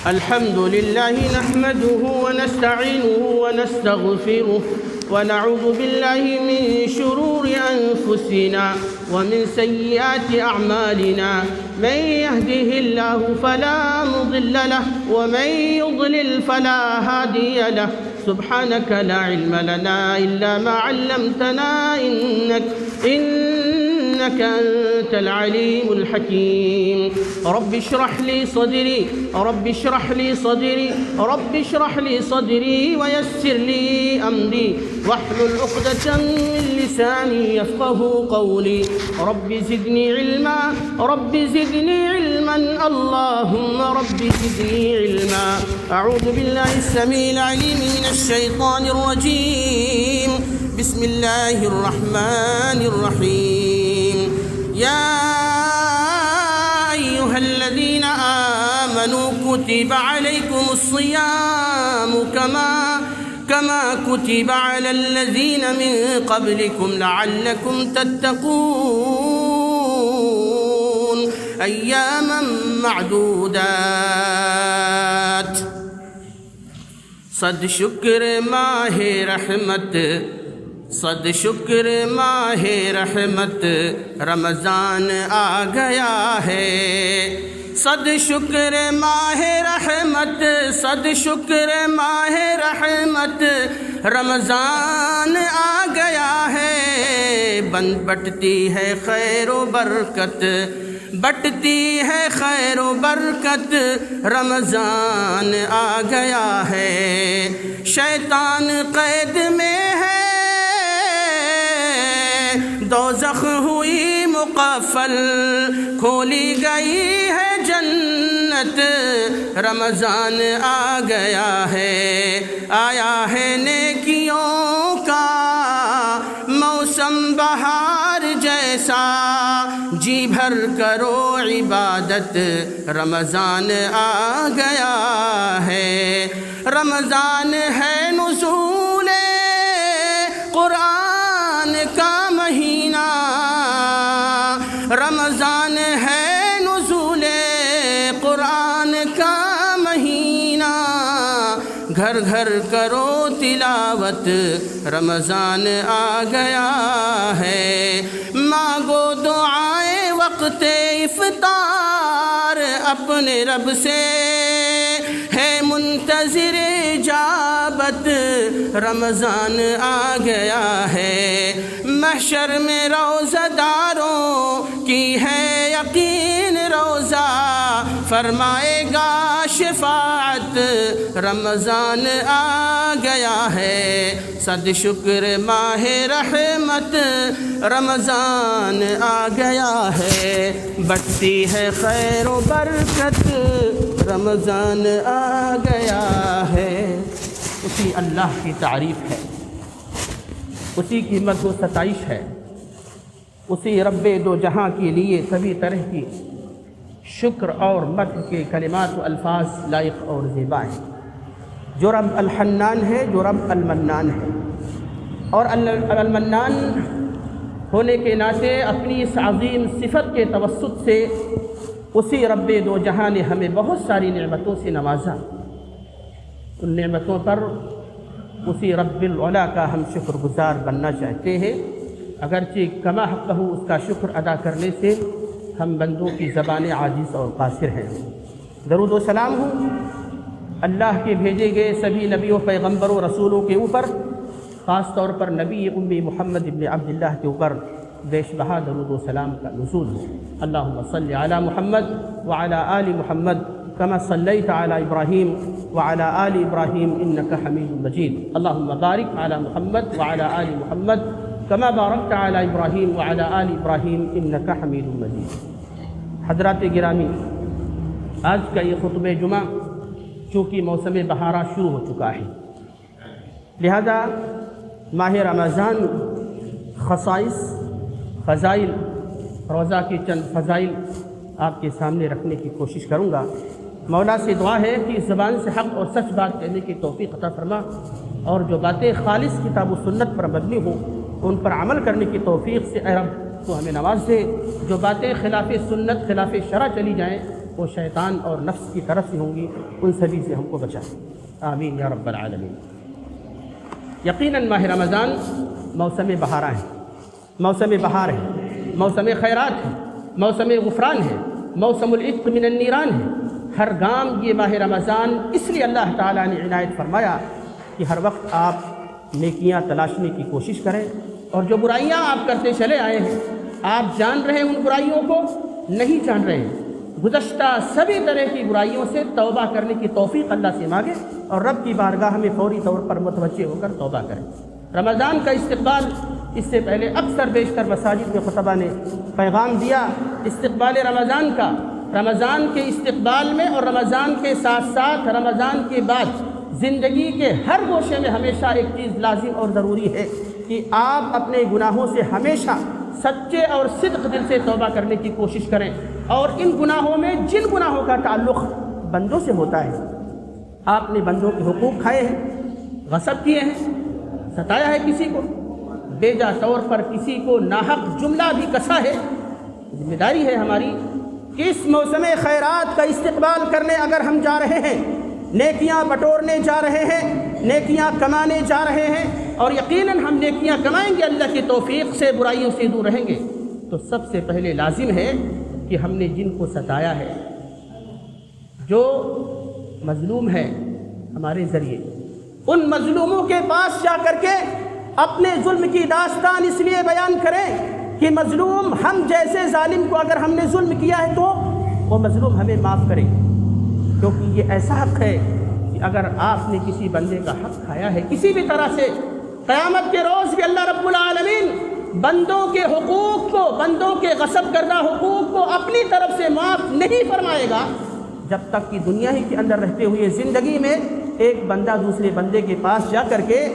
الحمد لله نحمده ونستعينه ونستغفره ونعوذ بالله من شرور أنفسنا ومن سيئات أعمالنا من يهده الله فلا مضل له ومن يضلل فلا هادي له سبحانك لا علم لنا إلا ما علمتنا إنك أنت العليم الحكيم رب اشرح لي صدري رب اشرح لي صدري رب اشرح لي صدري ويسر لي أمري واحلل عقدة من لساني يفقهوا قولي رب زدني علما رب زدني علما اللهم رب زدني علما أعوذ بالله السميع العليم من الشيطان الرجيم بسم الله الرحمن الرحيم يا أيها الذين آمنوا كتب عليكم الصيام كما كتب على الذين من قبلكم لعلكم تتقون أياما معدودات صد شکر ماہ رحمت صد شکر ماہ رحمت رمضان آ گیا ہے صد شکر ماہ رحمت صد شکر ماہ رحمت رمضان آ گیا ہے بٹتی ہے خیر و برکت بٹتی ہے خیر و برکت رمضان آ گیا ہے شیطان قید میں ہے دوزخ ہوئی مقفل کھولی گئی ہے جنت رمضان آ گیا ہے آیا ہے نیکیوں کا موسم بہار جیسا جی بھر کرو عبادت رمضان آ گیا ہے رمضان ہے نزول قرآن کا مہینہ رمضان ہے نزول قرآن کا مہینہ گھر گھر کرو تلاوت رمضان آ گیا ہے مانگو دعائیں وقت افطار اپنے رب سے ہے منتظر اجابت رمضان آ گیا ہے محشر میں روزہ داروں کی ہے یقین روزہ فرمائے گا شفاعت رمضان آ گیا ہے صد شکر ماہ رحمت رمضان آ گیا ہے بٹتی ہے خیر و برکت رمضان آ گیا ہے اسی اللہ کی تعریف ہے اسی کی مدح و ستائش ہے اسی رب دو جہاں کے لیے سبھی طرح کی شکر اور مدح کے کلمات و الفاظ لائق اور زیبا ہیں جو رب الحنان ہے جو رب المنان ہے اور المنان ہونے کے ناطے اپنی اس عظیم صفت کے توسط سے اسی رب دو جہاں نے ہمیں بہت ساری نعمتوں سے نوازا ان نعمتوں پر اسی رب العلا کا ہم شکر گزار بننا چاہتے ہیں اگرچہ کما حقہ اس کا شکر ادا کرنے سے ہم بندوں کی زبان عاجز اور قاصر ہیں درود و سلام ہو اللہ کے بھیجے گئے سبھی نبیوں پیغمبروں رسولوں کے اوپر خاص طور پر نبی امی محمد ابن عبداللہ کے اوپر بیش بہا درود و سلام کا نزول ہو اللہم صلی علی محمد وعلی آل محمد كما صليت على إبراهيم وعلى آل إبراهيم إنك حميد مجيد اللهم بارك على محمد وعلى آل محمد كما باركت على إبراهيم وعلى آل إبراهيم إنك حميد مجيد حضرات گرامی آج کا یہ خطبہ جمعہ چونکہ موسم بہارہ شروع ہو چکا ہے لہذا ماہ رمضان خصائص فضائل روزہ کے چند فضائل آپ کے سامنے رکھنے کی کوشش کروں گا مولا سے دعا ہے کہ اس زبان سے حق اور سچ بات کہنے کی توفیق عطا فرما اور جو باتیں خالص کتاب و سنت پر مبنی ہوں ان پر عمل کرنے کی توفیق سے اے رب تو ہمیں نواز دے جو باتیں خلاف سنت خلاف شرع چلی جائیں وہ شیطان اور نفس کی طرف سے ہوں گی، ان سبھی سے ہم کو بچائیں، آمین یا رب العالمین۔ یقیناً ماہ رمضان موسم بہارا ہے، موسم بہار ہے، موسم خیرات ہے، موسم غفران ہے، موسم العتق من النیران ہے۔ ہر گام یہ ماہ رمضان اس لیے اللہ تعالیٰ نے عنایت فرمایا کہ ہر وقت آپ نیکیاں تلاشنے کی کوشش کریں، اور جو برائیاں آپ کرتے چلے آئے ہیں، آپ جان رہے ہیں ان برائیوں کو، نہیں جان رہے ہیں، گزشتہ سبھی طرح کی برائیوں سے توبہ کرنے کی توفیق اللہ سے مانگے، اور رب کی بارگاہ میں فوری طور پر متوجہ ہو کر توبہ کریں۔ رمضان کا استقبال، اس سے پہلے اکثر بیشتر مساجد میں خطبہ نے پیغام دیا استقبال رمضان کا۔ رمضان کے استقبال میں اور رمضان کے ساتھ ساتھ رمضان کے بعد زندگی کے ہر گوشے میں ہمیشہ ایک چیز لازم اور ضروری ہے کہ آپ اپنے گناہوں سے ہمیشہ سچے اور صدق دل سے توبہ کرنے کی کوشش کریں، اور ان گناہوں میں جن گناہوں کا تعلق بندوں سے ہوتا ہے، آپ نے بندوں کے حقوق کھائے ہیں، غصب کیے ہیں، ستایا ہے کسی کو، بیجا طور پر کسی کو ناحق جملہ بھی کسا ہے، ذمہ داری ہے ہماری کہ اس موسم خیرات کا استقبال کرنے اگر ہم جا رہے ہیں، نیکیاں بٹورنے جا رہے ہیں، نیکیاں کمانے جا رہے ہیں، اور یقیناً ہم نیکیاں کمائیں گے اللہ کی توفیق سے، برائیوں سے دور رہیں گے، تو سب سے پہلے لازم ہے کہ ہم نے جن کو ستایا ہے، جو مظلوم ہے ہمارے ذریعے، ان مظلوموں کے پاس جا کر کے اپنے ظلم کی داستان اس لیے بیان کریں کہ مظلوم ہم جیسے ظالم کو اگر ہم نے ظلم کیا ہے تو وہ مظلوم ہمیں معاف کرے، کیونکہ یہ ایسا حق ہے کہ اگر آپ نے کسی بندے کا حق کھایا ہے کسی بھی طرح سے، قیامت کے روز بھی اللہ رب العالمین بندوں کے حقوق کو، بندوں کے غصب کردہ حقوق کو اپنی طرف سے معاف نہیں فرمائے گا جب تک کہ دنیا ہی کے اندر رہتے ہوئے زندگی میں ایک بندہ دوسرے بندے کے پاس جا کر کے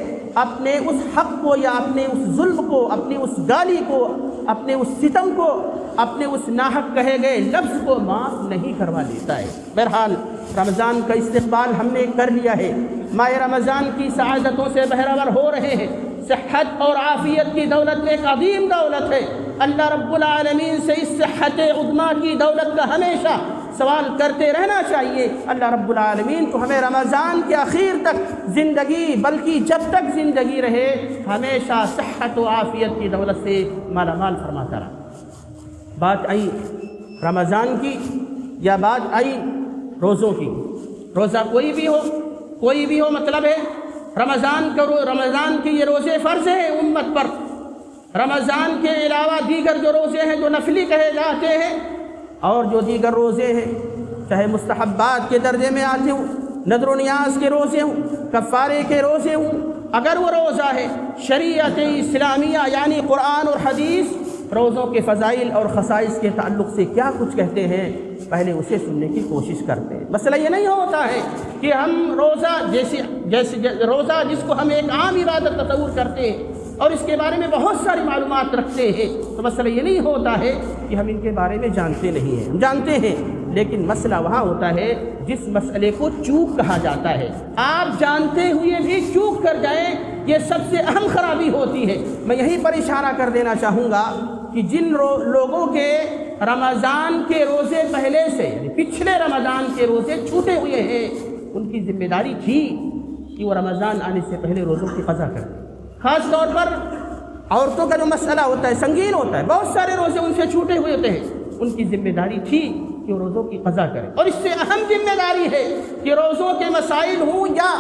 اپنے اس حق کو یا اپنے اس ظلم کو، اپنی اس گالی کو، اپنے اس ستم کو، اپنے اس ناحق کہے گئے لفظ کو معاف نہیں کروا لیتا ہے۔ بہرحال رمضان کا استقبال ہم نے کر لیا ہے، ماہ رمضان کی سعادتوں سے بہرور ہو رہے ہیں، صحت اور عافیت کی دولت ایک عظیم دولت ہے، اللہ رب العالمین سے اس صحت عظمیٰ کی دولت کا ہمیشہ سوال کرتے رہنا چاہیے۔ اللہ رب العالمین کو ہمیں رمضان کے اخیر تک زندگی، بلکہ جب تک زندگی رہے، ہمیشہ صحت و عافیت کی دولت سے مالا مال فرماتا رہا۔ بات آئی رمضان کی یا بات آئی روزوں کی، روزہ کوئی بھی ہو مطلب ہے رمضان کے یہ روزے فرض ہیں امت پر، رمضان کے علاوہ دیگر جو روزے ہیں جو نفلی کہے جاتے ہیں، اور جو دیگر روزے ہیں چاہے مستحبات کے درجے میں آتے ہوں، نذر و نیاز کے روزے ہوں، کفارے کے روزے ہوں، اگر وہ روزہ ہے شریعت اسلامیہ یعنی قرآن اور حدیث روزوں کے فضائل اور خصائص کے تعلق سے کیا کچھ کہتے ہیں، پہلے اسے سننے کی کوشش کرتے ہیں۔ مسئلہ یہ نہیں ہوتا ہے کہ ہم روزہ جیسے روزہ جس کو ہم ایک عام عبادت تصور کرتے ہیں اور اس کے بارے میں بہت ساری معلومات رکھتے ہیں، تو مسئلہ یہ نہیں ہوتا ہے کہ ہم ان کے بارے میں جانتے نہیں ہیں، ہم جانتے ہیں، لیکن مسئلہ وہاں ہوتا ہے جس مسئلے کو چوک کہا جاتا ہے۔ آپ جانتے ہوئے بھی چوک کر جائیں، یہ سب سے اہم خرابی ہوتی ہے۔ میں یہیں پر اشارہ کر دینا چاہوں گا کہ جن لوگوں کے رمضان کے روزے پہلے سے یعنی پچھلے رمضان کے روزے چھوٹے ہوئے ہیں، ان کی ذمہ داری تھی کہ وہ رمضان آنے سے پہلے روزوں کی قضا کریں۔ خاص طور پر عورتوں کا جو مسئلہ ہوتا ہے سنگین ہوتا ہے، بہت سارے روزے ان سے چھوٹے ہوئے ہوتے ہیں، ان کی ذمہ داری تھی کہ وہ روزوں کی قضا کریں۔ اور اس سے اہم ذمہ داری ہے کہ روزوں کے مسائل ہوں یا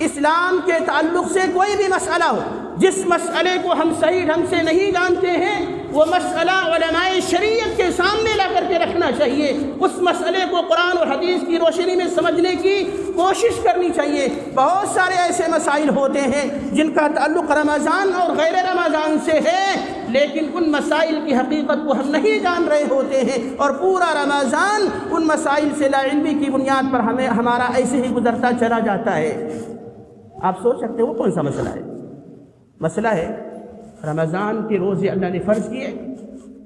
اسلام کے تعلق سے کوئی بھی مسئلہ ہو، جس مسئلے کو ہم صحیح ڈھنگ سے نہیں جانتے ہیں وہ مسئلہ علماء شریعت کے سامنے لا کر کے رکھنا چاہیے، اس مسئلے کو قرآن اور حدیث کی روشنی میں سمجھنے کی کوشش کرنی چاہیے۔ بہت سارے ایسے مسائل ہوتے ہیں جن کا تعلق رمضان اور غیر رمضان سے ہے، لیکن ان مسائل کی حقیقت کو ہم نہیں جان رہے ہوتے ہیں، اور پورا رمضان ان مسائل سے لا علمی کی بنیاد پر ہمارا ایسے ہی گزرتا چلا جاتا ہے۔ آپ سوچ سکتے ہو کون سا مسئلہ ہے؟ مسئلہ ہے رمضان کے روزے اللہ نے فرض کیے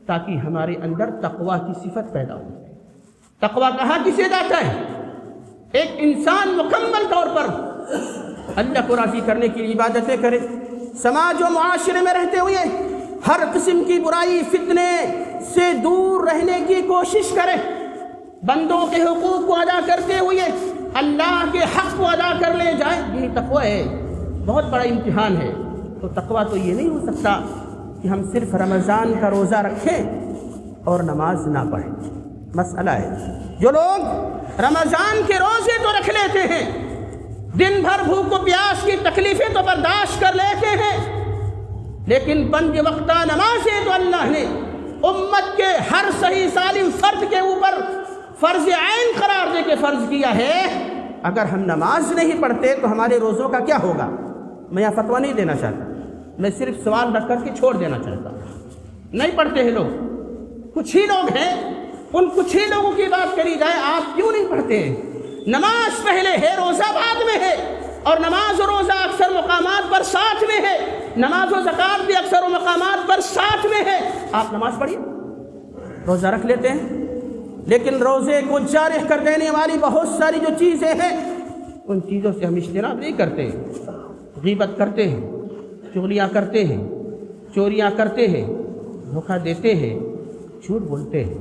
تاکہ ہمارے اندر تقویٰ کی صفت پیدا ہو۔ تقویٰ کہاں کسے جاتا ہے؟ ایک انسان مکمل طور پر اللہ کو راضی کرنے کی عبادتیں کرے، سماج و معاشرے میں رہتے ہوئے ہر قسم کی برائی فتنے سے دور رہنے کی کوشش کرے، بندوں کے حقوق کو ادا کرتے ہوئے اللہ کے حق کو ادا کر لے جائیں، یہی تقویٰ ہے۔ بہت بڑا امتحان ہے۔ تو تقویٰ تو یہ نہیں ہو سکتا کہ ہم صرف رمضان کا روزہ رکھیں اور نماز نہ پڑھیں۔ مسئلہ ہے جو لوگ رمضان کے روزے تو رکھ لیتے ہیں، دن بھر بھوک و پیاس کی تکلیفیں تو برداشت کر لیتے ہیں، لیکن پنج وقتہ نمازیں تو اللہ نے امت کے ہر صحیح سالم فرد کے اوپر فرض عین قرار دے کے فرض کیا ہے۔ اگر ہم نماز نہیں پڑھتے تو ہمارے روزوں کا کیا ہوگا؟ میں یہاں فتویٰ نہیں دینا چاہتا، میں صرف سوال رکھ کر کے چھوڑ دینا چاہتا ہوں۔ نہیں پڑھتے ہیں لوگ، کچھ ہی لوگ ہیں، ان کچھ ہی لوگوں کی بات کری جائے، آپ کیوں نہیں پڑھتے ہیں؟ نماز پہلے ہے، روزہ بعد میں ہے، اور نماز و روزہ اکثر مقامات پر ساتھ میں ہے، نماز و زکوٰۃ بھی اکثر و مقامات پر ساتھ میں ہے۔ آپ نماز پڑھیے، روزہ رکھ لیتے ہیں، لیکن روزے کو جارح کر دینے والی بہت ساری جو چیزیں ہیں ان چیزوں سے ہم اجتناب نہیں کرتے۔ غیبت کرتے ہیں، چغلیاں کرتے ہیں، چوریاں کرتے ہیں، دھوکہ دیتے ہیں، جھوٹ بولتے ہیں،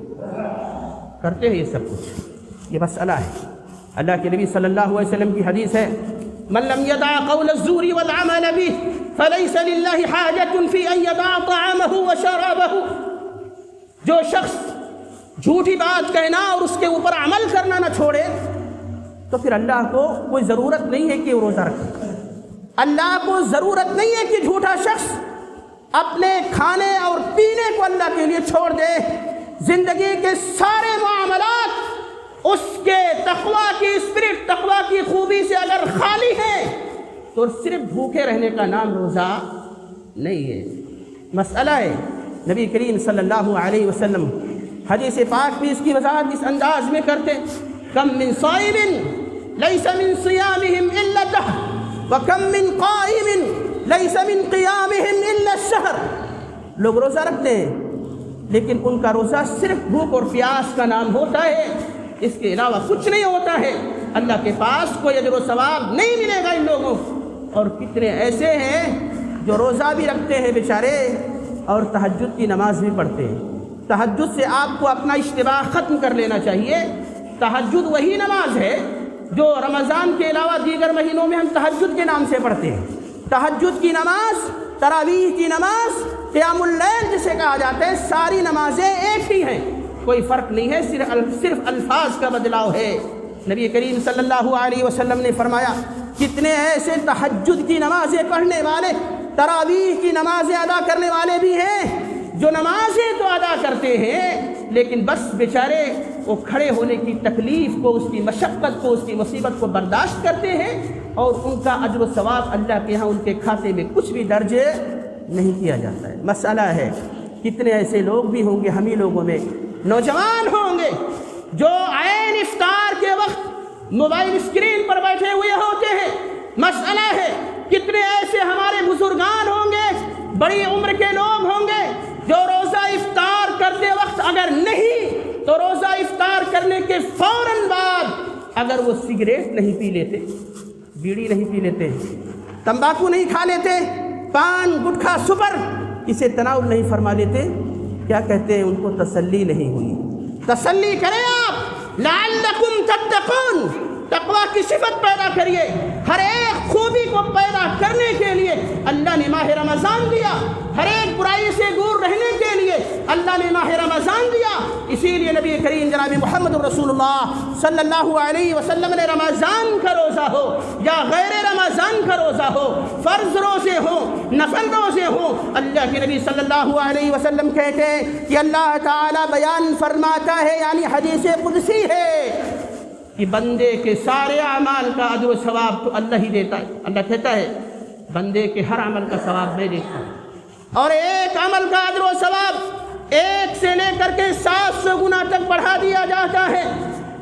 کرتے ہیں یہ سب کچھ۔ یہ مسئلہ ہے۔ اللہ کے نبی صلی اللہ علیہ وسلم کی حدیث ہے، من لم يدع قول الزور والعمل به فليس لله حاجة في أن يدع طعامه وشرابه۔ جو شخص جھوٹی بات کہنا اور اس کے اوپر عمل کرنا نہ چھوڑے تو پھر اللہ کو کوئی ضرورت نہیں ہے کہ وہ روزہ رکھے۔ اللہ کو ضرورت نہیں ہے کہ جھوٹا شخص اپنے کھانے اور پینے کو اللہ کے لیے چھوڑ دے۔ زندگی کے سارے معاملات اس کے تقویٰ کی اسپرٹ، تقویٰ کی خوبی سے اگر خالی ہیں تو صرف بھوکے رہنے کا نام روزہ نہیں ہے۔ مسئلہ ہے نبی کریم صلی اللہ علیہ وسلم حدیث پاک بھی اس کی وضاحت اس انداز میں کرتے، کم من صائم لیس من صیامہم الا الدہر وکم من قائم لیس من قیامہم الا الشہر۔ لوگ روزہ رکھتے ہیں لیکن ان کا روزہ صرف بھوک اور پیاس کا نام ہوتا ہے، اس کے علاوہ کچھ نہیں ہوتا ہے۔ اللہ کے پاس کوئی اجر و ثواب نہیں ملے گا ان لوگوں۔ اور کتنے ایسے ہیں جو روزہ بھی رکھتے ہیں بیچارے اور تہجد کی نماز بھی پڑھتے ہیں۔ تہجد سے آپ کو اپنا اشتباہ ختم کر لینا چاہیے۔ تہجد وہی نماز ہے جو رمضان کے علاوہ دیگر مہینوں میں ہم تہجد کے نام سے پڑھتے ہیں۔ تہجد کی نماز، تراویح کی نماز، قیام اللیل جسے کہا جاتا ہے، ساری نمازیں ایک ہی ہیں، کوئی فرق نہیں ہے، صرف الفاظ کا بدلاؤ ہے۔ نبی کریم صلی اللہ علیہ وسلم نے فرمایا، کتنے ایسے تہجد کی نمازیں پڑھنے والے، تراویح کی نمازیں ادا کرنے والے بھی ہیں جو نمازیں تو ادا کرتے ہیں لیکن بس بیچارے وہ کھڑے ہونے کی تکلیف کو، اس کی مشقت کو، اس کی مصیبت کو برداشت کرتے ہیں اور ان کا اجر و ثواب اللہ کے ہاں ان کے کھاتے میں کچھ بھی درج نہیں کیا جاتا ہے۔ مسئلہ ہے کتنے ایسے لوگ بھی ہوں گے، ہم ہی لوگوں میں نوجوان ہوں گے جو عین افطار کے وقت موبائل اسکرین پر بیٹھے ہوئے ہوتے ہیں۔ مسئلہ ہے کتنے ایسے ہمارے بزرگان ہوں گے، بڑی عمر کے لوگ ہوں گے جو روزہ افطار کرتے وقت اگر نہیں تو روزہ افطار کرنے کے فوراً بعد اگر وہ سگریٹ نہیں پی لیتے، بیڑی نہیں پی لیتے، تمباکو نہیں کھا لیتے، پان گٹکھا سپر اسے تناول نہیں فرما لیتے، کیا کہتے ہیں ان کو تسلی نہیں ہوئی۔ تسلی کریں آپ، لعلکم تتقون، تقویٰ کی صفت پیدا کریے۔ ہر ایک خوبی کو پیدا کرنے کے لیے اللہ نے ماہ رمضان دیا، ہر ایک برائی سے دور رہنے کے لیے اللہ نے ماہ رمضان دیا۔ اسی لیے نبی کریم جناب محمد رسول اللہ صلی اللہ علیہ وسلم نے رمضان کا روزہ ہو یا غیر رمضان کا روزہ ہو، فرض روزے ہوں، نفل روزے ہوں، اللہ کے نبی صلی اللہ علیہ وسلم کہتے ہیں کہ اللہ تعالی بیان فرماتا ہے، یعنی حدیث قدسی ہے کہ بندے کے سارے اعمال کا اجر و ثواب تو اللہ ہی دیتا ہے۔ اللہ کہتا ہے بندے کے ہر عمل کا ثواب میں دیتا ہوں، اور ایک عمل کا اجر و ثواب 1 سے لے کر کے 700 گنا تک بڑھا دیا جاتا ہے۔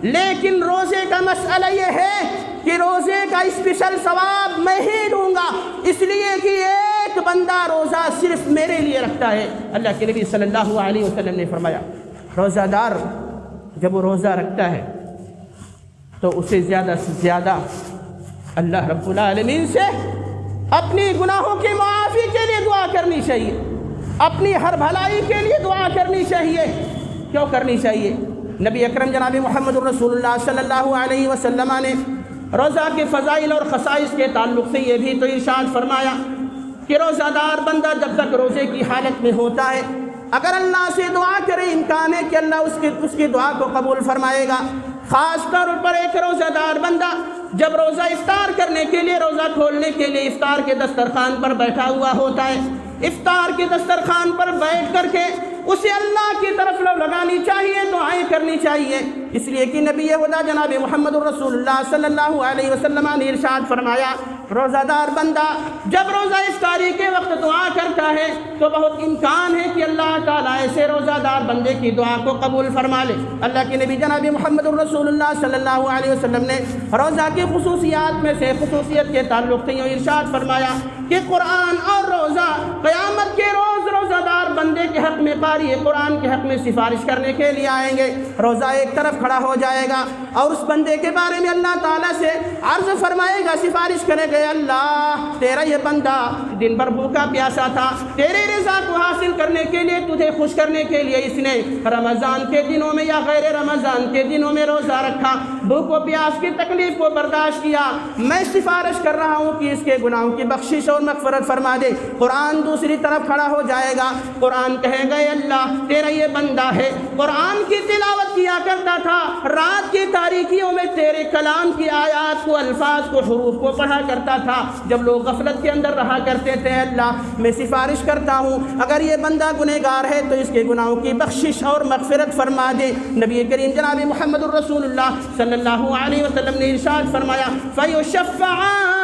لیکن روزے کا مسئلہ یہ ہے کہ روزے کا اسپیشل ثواب میں ہی دوں گا، اس لیے کہ ایک بندہ روزہ صرف میرے لیے رکھتا ہے۔ اللہ کے نبی صلی اللہ علیہ وسلم نے فرمایا روزہ دار جب وہ روزہ رکھتا ہے تو اسے زیادہ سے زیادہ اللہ رب العالمین سے اپنی گناہوں کی معافی کے لیے دعا کرنی چاہیے، اپنی ہر بھلائی کے لیے دعا کرنی چاہیے۔ کیوں کرنی چاہیے؟ نبی اکرم جناب محمد الرسول اللہ صلی اللہ علیہ وسلم نے روزہ کے فضائل اور خصائص کے تعلق سے یہ بھی تو ارشاد فرمایا کہ روزہ دار بندہ جب تک روزے کی حالت میں ہوتا ہے اگر اللہ سے دعا کرے امکان ہے کہ اللہ اس کی دعا کو قبول فرمائے گا۔ خاص طور پر ایک روزہ دار بندہ جب روزہ افطار کرنے کے لیے، روزہ کھولنے کے لیے افطار کے دسترخوان پر بیٹھا ہوا ہوتا ہے، افطار کے دسترخوان پر بیٹھ کر کے اسے اللہ کی طرف لو لگانی چاہیے، دعائیں کرنی چاہیے، اس لیے کہ نبی خدا جناب محمد الرسول اللہ صلی اللہ علیہ وسلم نے ارشاد فرمایا روزہ دار بندہ جب روزہ افطاری کے وقت دعا کرتا ہے تو بہت امکان ہے کہ اللہ تعالیٰ ایسے روزہ دار بندے کی دعا کو قبول فرما لے۔ اللہ کے نبی جناب محمد الرسول اللہ صلی اللہ علیہ وسلم نے روزہ کی خصوصیات میں سے خصوصیت کے تعلق سے ارشاد فرمایا کہ قرآن اور روزہ قیامت کے روز روزہ دار بندے کے حق میں قاری قرآن کے حق میں سفارش کرنے کے لیے آئیں گے۔ روزہ ایک طرف کھڑا ہو جائے گا اور اس بندے کے بارے میں اللہ تعالیٰ سے عرض فرمائے گا، سفارش کرے گا، اللہ تیرا یہ بندہ دن بھر بھوکا پیاسا تھا، تیرے رضا کو حاصل کرنے کے لیے، تجھے خوش کرنے کے لیے اس نے رمضان کے دنوں میں یا غیر رمضان کے دنوں میں روزہ رکھا، بھوک و پیاس کی تکلیف کو برداشت کیا، میں سفارش کر رہا ہوں کہ اس کے گناہوں کی بخشش اور مغفرت فرما دے۔ قرآن دوسری طرف کھڑا ہو جائے گا، قرآن کہے گا اللہ تیرا یہ بندہ ہے، قرآن کی تلاوت کیا کرتا تھا، رات کی تاریکیوں میں تیرے کلام کی آیات کو، الفاظ کو، حروف کو پڑھا کرتا تھا، جب لوگ غفلت کے اندر رہا کرتے تھے، اللہ میں سفارش کرتا ہوں اگر یہ بندہ گنہگار ہے تو اس کے گناہوں کی بخشش اور مغفرت فرما دے۔ نبی کریم جناب محمد الرسول اللہ صلی اللہ علیہ وسلم نے ارشاد فرمایا فَيُشَفَّعَانِ،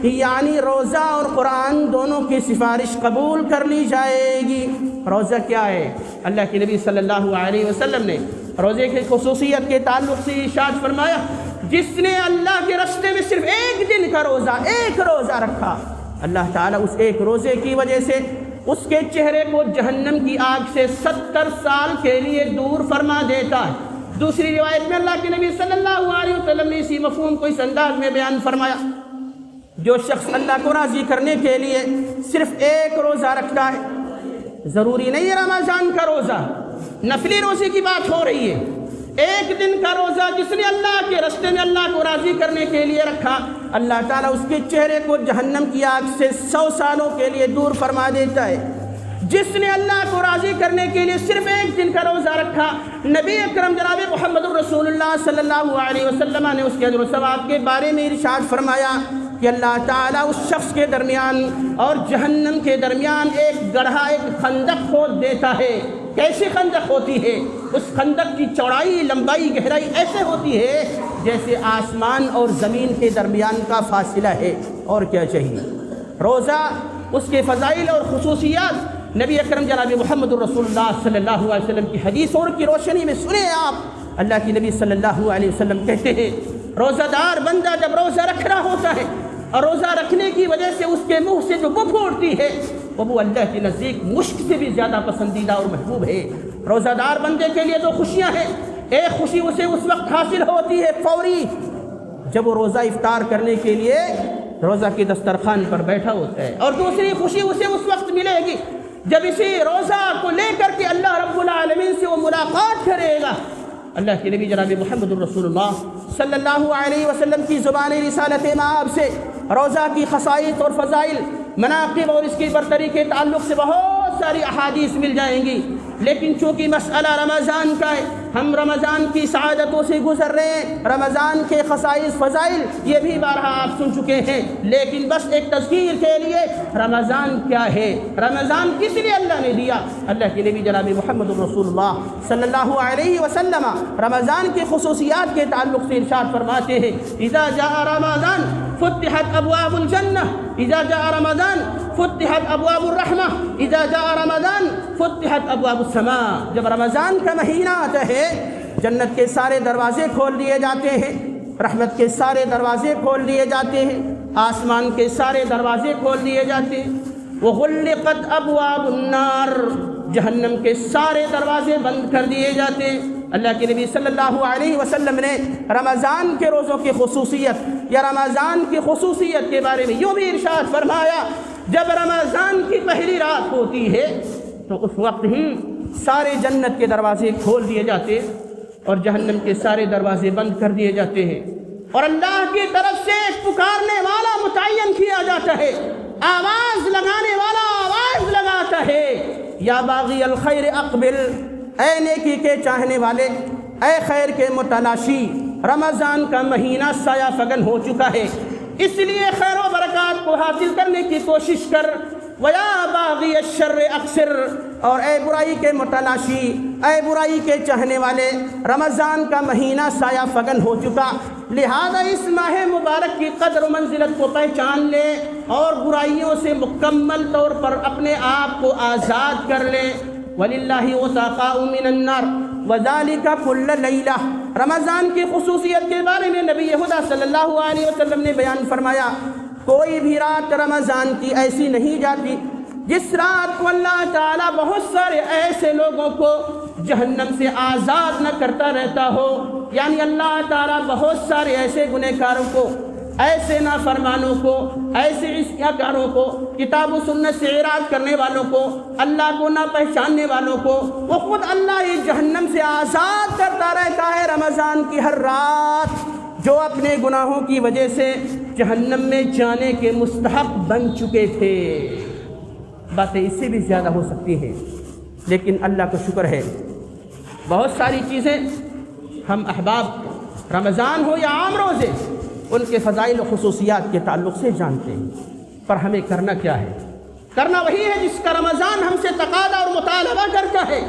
یعنی روزہ اور قرآن دونوں کی سفارش قبول کر لی جائے گی۔ روزہ کیا ہے؟ اللہ کے نبی صلی اللہ علیہ وسلم نے روزے کی خصوصیت کے تعلق سے ارشاد فرمایا جس نے اللہ کے راستے میں صرف ایک دن کا روزہ، ایک روزہ رکھا، اللہ تعالیٰ اس ایک روزے کی وجہ سے اس کے چہرے کو جہنم کی آگ سے 70 سال کے لیے دور فرما دیتا ہے۔ دوسری روایت میں اللہ کے نبی صلی اللہ علیہ وسلم نے اسی مفہوم کو اس انداز میں بیان فرمایا جو شخص اللہ کو راضی کرنے کے لیے صرف ایک روزہ رکھتا ہے، ضروری نہیں ہے رمضان کا روزہ، نفلی روزے کی بات ہو رہی ہے، ایک دن کا روزہ جس نے اللہ کے راستے میں اللہ کو راضی کرنے کے لیے رکھا، اللہ تعالیٰ اس کے چہرے کو جہنم کی آگ سے 100 سالوں کے لیے دور فرما دیتا ہے۔ جس نے اللہ کو راضی کرنے کے لیے صرف ایک دن کا روزہ رکھا، نبی اکرم جناب محمد الرسول اللہ صلی اللہ علیہ وسلم نے اس کے اجر و ثواب کے بارے میں ارشاد فرمایا کہ اللہ تعالیٰ اس شخص کے درمیان اور جہنم کے درمیان ایک گڑھا، ایک خندق کھود دیتا ہے۔ کیسی خندق ہوتی ہے؟ اس خندق کی چوڑائی، لمبائی، گہرائی ایسے ہوتی ہے جیسے آسمان اور زمین کے درمیان کا فاصلہ ہے، اور کیا چاہیے۔ روزہ، اس کے فضائل اور خصوصیات نبی اکرم جناب محمد الرسول اللہ صلی اللہ علیہ وسلم کی حدیثوں کی روشنی میں سنیں آپ۔ اللہ کی نبی صلی اللہ علیہ وسلم کہتے ہیں روزہ دار بندہ جب روزہ رکھ رہا ہوتا ہے اور روزہ رکھنے کی وجہ سے اس کے منہ سے جو بو پھوٹتی ہے وہ اللہ کے نزدیک مشک سے بھی زیادہ پسندیدہ اور محبوب ہے۔ روزہ دار بندے کے لیے دو خوشیاں ہیں، ایک خوشی اسے اس وقت حاصل ہوتی ہے فوری جب وہ روزہ افطار کرنے کے لیے روزہ کے دسترخوان پر بیٹھا ہوتا ہے، اور دوسری خوشی اسے اس وقت ملے گی جب اسی روزہ کو لے کر کے اللہ رب العالمین سے وہ ملاقات کرے گا۔ اللہ کے نبی جناب محمد الرسول اللہ صلی اللہ علیہ وسلم کی زبان رسالت مآب سے روزہ کی خصائص اور فضائل، مناقب اور اس کی برتری کے تعلق سے بہت ساری احادیث مل جائیں گی، لیکن چونکہ مسئلہ رمضان کا ہے، ہم رمضان کی سعادتوں سے گزر رہے ہیں، رمضان کے خصائص فضائل یہ بھی بارہا آپ سن چکے ہیں، لیکن بس ایک تذکیر کے لیے رمضان کیا ہے، رمضان کس لیے اللہ نے دیا۔ اللہ کے نبی جناب محمد الرسول اللہ صلی اللہ علیہ وسلم رمضان کی خصوصیات کے تعلق سے ارشاد فرماتے ہیں اذا جاء رمضان فتحت ابواب الجنہ، اذا جاء رمضان فتحت ابواب الرحمہ، اذا جاء رمضان فتحت ابواب السماء۔ جب رمضان کا مہینہ آتا ہے جنت کے سارے دروازے کھول دیے جاتے ہیں، رحمت کے سارے دروازے کھول دیے جاتے ہیں، آسمان کے سارے دروازے کھول دیے جاتے ہیں، وغلقت ابواب النار، جہنم کے سارے دروازے بند کر دیے جاتے ہیں۔ اللہ کے نبی صلی اللہ علیہ وسلم نے رمضان کے روزوں کی خصوصیت یا رمضان کی خصوصیت کے بارے میں یوں بھی ارشاد فرمایا جب رمضان کی پہلی رات ہوتی ہے تو اس وقت ہی سارے جنت کے دروازے کھول دیے جاتے اور جہنم کے سارے دروازے بند کر دیے جاتے ہیں، اور اللہ کی طرف سے ایک پکارنے والا متعین کیا جاتا ہے، آواز لگانے والا آواز لگاتا ہے، یا باغی الخیر اقبل، اے نیکی کے چاہنے والے، اے خیر کے متلاشی، رمضان کا مہینہ سایہ فگن ہو چکا ہے، اس لیے خیر و برکات کو حاصل کرنے کی کوشش کر، وَيَا بَاغِيَ الشَّرِّ اَقْصِرْ، اور اے برائی کے متلاشی، اے برائی کے چاہنے والے، رمضان کا مہینہ سایہ فگن ہو چکا، لہذا اس ماہ مبارک کی قدر و منزلت کو پہچان لے اور برائیوں سے مکمل طور پر اپنے آپ کو آزاد کر لے۔ وَلِلَّهِ عُتَقَاءُ مِنَ النَّارِ وَذَلِكَ كُلَّ لَيْلَةٍ، رمضان کی خصوصیت کے بارے میں نبی خدا صلی اللہ علیہ وسلم نے بیان فرمایا، کوئی بھی رات رمضان کی ایسی نہیں جاتی جس رات کو اللہ تعالیٰ بہت سارے ایسے لوگوں کو جہنم سے آزاد نہ کرتا رہتا ہو، یعنی اللہ تعالیٰ بہت سارے ایسے گنہگاروں کو، ایسے نافرمانوں کو، ایسے عصیاں کاروں کو، کتاب و سنت سے اعراض کرنے والوں کو، اللہ کو نہ پہچاننے والوں کو، وہ خود اللہ یہ جہنم سے آزاد کرتا رہتا ہے رمضان کی ہر رات، جو اپنے گناہوں کی وجہ سے جہنم میں جانے کے مستحق بن چکے تھے۔ باتیں اس سے بھی زیادہ ہو سکتی ہیں، لیکن اللہ کا شکر ہے بہت ساری چیزیں ہم احباب رمضان ہو یا عام روزے ان کے فضائل و خصوصیات کے تعلق سے جانتے ہیں، پر ہمیں کرنا کیا ہے؟ کرنا وہی ہے جس کا رمضان ہم سے تقاضا اور مطالبہ کرتا ہے۔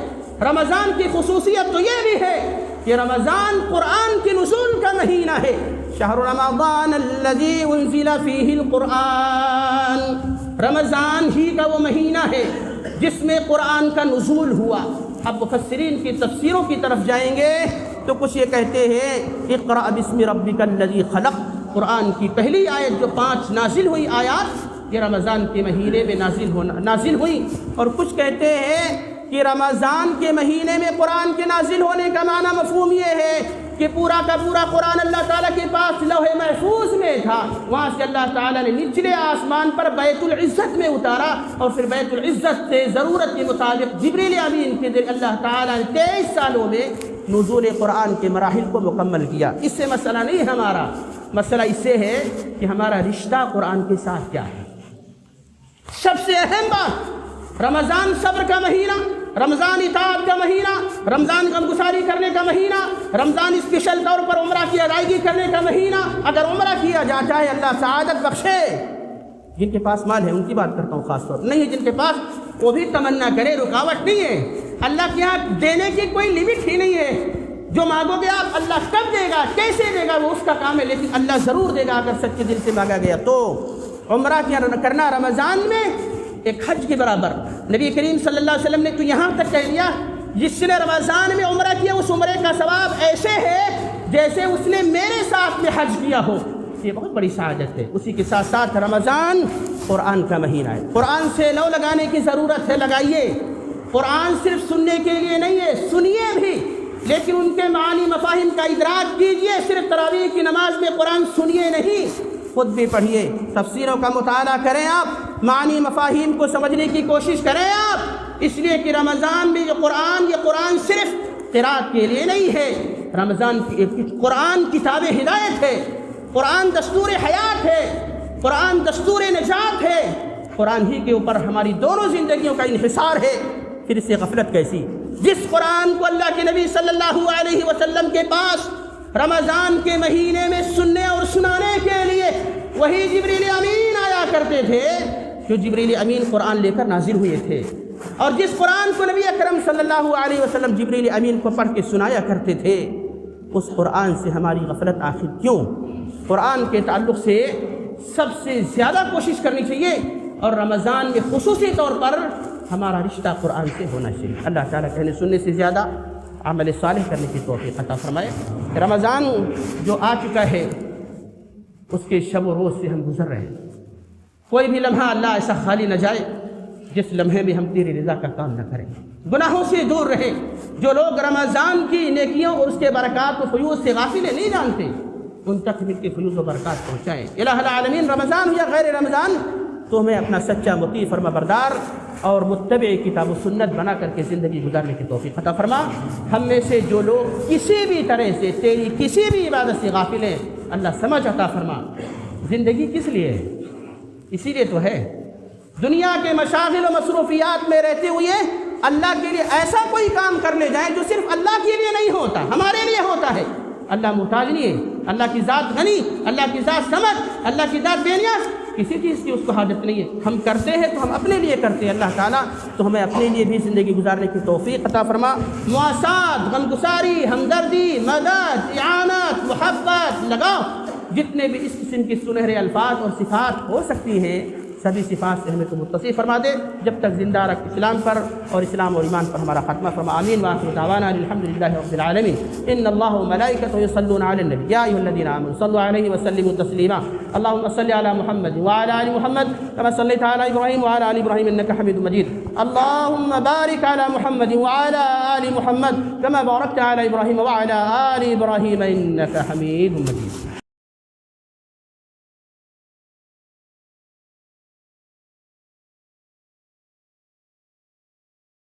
رمضان کی خصوصیت تو یہ بھی ہے کہ رمضان قرآن کی نزول کا مہینہ ہے، شہر رمضان الذی انزل فیہ القرآن، رمضان ہی کا وہ مہینہ ہے جس میں قرآن کا نزول ہوا۔ اب مفسرین کی تفسیروں کی طرف جائیں گے تو کچھ یہ کہتے ہیں اقرأ بسم ربک الذی خلق، قرآن کی پہلی آیت جو 5 نازل ہوئی آیات یہ رمضان کے مہینے میں نازل ہوئی، اور کچھ کہتے ہیں کہ رمضان کے مہینے میں قرآن کے نازل ہونے کا معنی مفہوم یہ ہے کہ پورا کا پورا قرآن اللہ تعالیٰ کے پاس لوح محفوظ میں تھا، وہاں سے اللہ تعالیٰ نے نچلے آسمان پر بیت العزت میں اتارا، اور پھر بیت العزت سے ضرورت کے مطابق جبریل امین کے ذریعے اللہ تعالیٰ نے 23 سالوں میں نزول قرآن کے مراحل کو مکمل کیا۔ اس سے مسئلہ نہیں ہمارا، مسئلہ اس سے ہے کہ ہمارا رشتہ قرآن کے ساتھ کیا ہے۔ سب سے اہم بات، رمضان صبر کا مہینہ، رمضان اطاعت کا مہینہ، رمضان غمگساری کرنے کا مہینہ، رمضان اسپیشل طور پر عمرہ کی ادائیگی کرنے کا مہینہ۔ اگر عمرہ کیا جاتا ہے اللہ سعادت بخشے، جن کے پاس مال ہے ان کی بات کرتا ہوں خاص طور، نہیں جن کے پاس وہ بھی تمنا کرے، رکاوٹ نہیں ہے، اللہ کے یہاں دینے کی کوئی لمٹ ہی نہیں ہے، جو مانگو گے آپ اللہ کب دے گا کیسے دے گا وہ اس کا کام ہے، لیکن اللہ ضرور دے گا اگر سچے دل سے مانگا گیا تو۔ عمرہ کرنا رمضان میں ایک حج کے برابر، نبی کریم صلی اللہ علیہ وسلم نے تو یہاں تک کہہ دیا جس نے رمضان میں عمرہ کیا اس عمرے کا ثواب ایسے ہے جیسے اس نے میرے ساتھ میں حج کیا ہو، یہ بہت بڑی سعادت ہے۔ اسی کے ساتھ ساتھ رمضان قرآن کا مہینہ ہے، قرآن سے لو لگانے کی ضرورت ہے، لگائیے۔ قرآن صرف سننے کے لیے نہیں ہے، سنیے بھی، لیکن ان کے معانی مفاہیم کا ادراک کیجیے۔ صرف تراویح کی نماز میں قرآن سنیے نہیں، خود بھی پڑھیے، تفسیروں کا مطالعہ کریں، آپ معانی مفاہیم کو سمجھنے کی کوشش کریں آپ، اس لیے کہ رمضان میں یہ قرآن صرف قرأت کے لیے نہیں ہے، رمضان کی قرآن کتاب ہدایت ہے، قرآن دستور حیات ہے، قرآن دستور نجات ہے، قرآن ہی کے اوپر ہماری دونوں زندگیوں کا انحصار ہے، پھر اس سے غفلت کیسی؟ جس قرآن کو اللہ کے نبی صلی اللہ علیہ وسلم کے پاس رمضان کے مہینے میں سننے اور سنانے کے لیے وہی جبریل امین آیا کرتے تھے، جو جبریل امین قرآن لے کر نازل ہوئے تھے، اور جس قرآن کو نبی اکرم صلی اللہ علیہ وسلم جبریل امین کو پڑھ کے سنایا کرتے تھے، اس قرآن سے ہماری غفلت آخر کیوں؟ قرآن کے تعلق سے سب سے زیادہ کوشش کرنی چاہیے، اور رمضان میں خصوصی طور پر ہمارا رشتہ قرآن سے ہونا چاہیے۔ اللہ تعالیٰ کہنے سننے سے زیادہ عمل صالح کرنے کی توفیق عطا فرمائے۔ رمضان جو آ چکا ہے اس کے شب و روز سے ہم گزر رہے ہیں، کوئی بھی لمحہ اللہ ایسا خالی نہ جائے جس لمحے میں ہم تیری رضا کا کام نہ کریں، گناہوں سے دور رہے۔ جو لوگ رمضان کی نیکیوں اور اس کے برکات و فیوز سے غافل نہیں جانتے، ان تک مل کے فیوز و برکات پہنچائیں۔ الہ العالمین، رمضان ہو یا غیر رمضان، تو ہمیں اپنا سچا مطیع فرما بردار اور متبع کتاب و سنت بنا کر کے زندگی گزارنے کی توفیق عطا فرما۔ ہم میں سے جو لوگ کسی بھی طرح سے تیری کسی بھی عبادت سے غافل ہیں، اللہ سمجھ عطا فرما۔ زندگی کس لیے ہے؟ اسی لیے تو ہے دنیا کے مشاغل و مصروفیات میں رہتے ہوئے اللہ کے لیے ایسا کوئی کام کر لے جائیں جو صرف اللہ کے لیے نہیں ہوتا، ہمارے لیے ہوتا ہے۔ اللہ محتاج نہیں ہے، اللہ کی ذات غنی، اللہ کی ذات سمجھ، اللہ کی ذات بے نیاز، کسی چیز کی اس کو حاجت نہیں ہے۔ ہم کرتے ہیں تو ہم اپنے لیے کرتے ہیں اللہ تعالیٰ، تو ہمیں اپنے لیے بھی زندگی گزارنے کی توفیق عطا فرما۔ مواسات، غمگساری، ہمدردی، مدد، اعانت، محبت، لگاؤ، جتنے بھی اس قسم کی سنہرے الفاظ اور صفات ہو سکتی ہیں، سبھی صفات سے ہمیں تو متصف فرما دے، جب تک زندہ رکھ اسلام پر اور اسلام اور ایمان پر ہمارا خاتمہ فرما۔ آمین وآخر دعوانا الحمدللہ رب العالمین۔ ان اللہ وملائکتہ یصلون علی النبی یا ایھا الذین آمنوا صلوا علیہ وسلموا تسلیما۔ اللهم صل علی محمد وعلى آل محمد كما صليت على ابراہیم وعلى آل ابراہیم انک حمید مجید۔ اللهم بارک علی محمد وعلى آل محمد كما بارکت علی ابراہیم وعلى آل ابراہیم انک حمید مجید۔